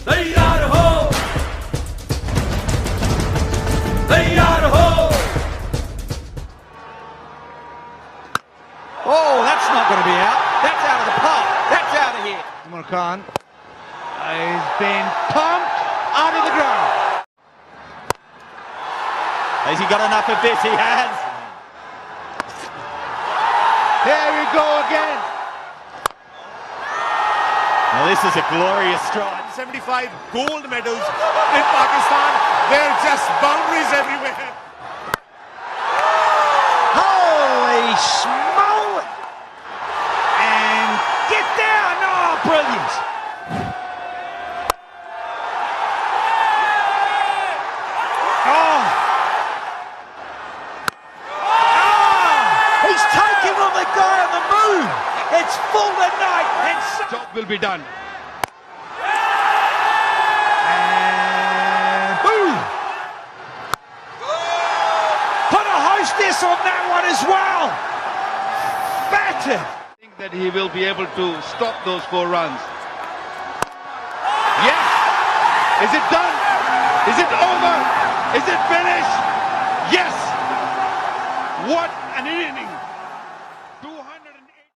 तैयार हो, तैयार हो. Oh, that's not going to be out. That's out of the park. That's out of here. Umar Khan has been pumped out of the ground. Has he got enough of this? He has. Here we go again. Now this is a glorious strike. 75 gold medals in Pakistan. They're just boundaries everywhere. Holy smoke! And get down! Oh, brilliant! Oh! He's taking on the guy on the move! It's full tonight and Job will be done. And boom! Put a hostess on that one as well! Battered! I think that he will be able to stop those 4 runs. Yes! Is it done? Is it over? Is it finished? Yes! What an inning!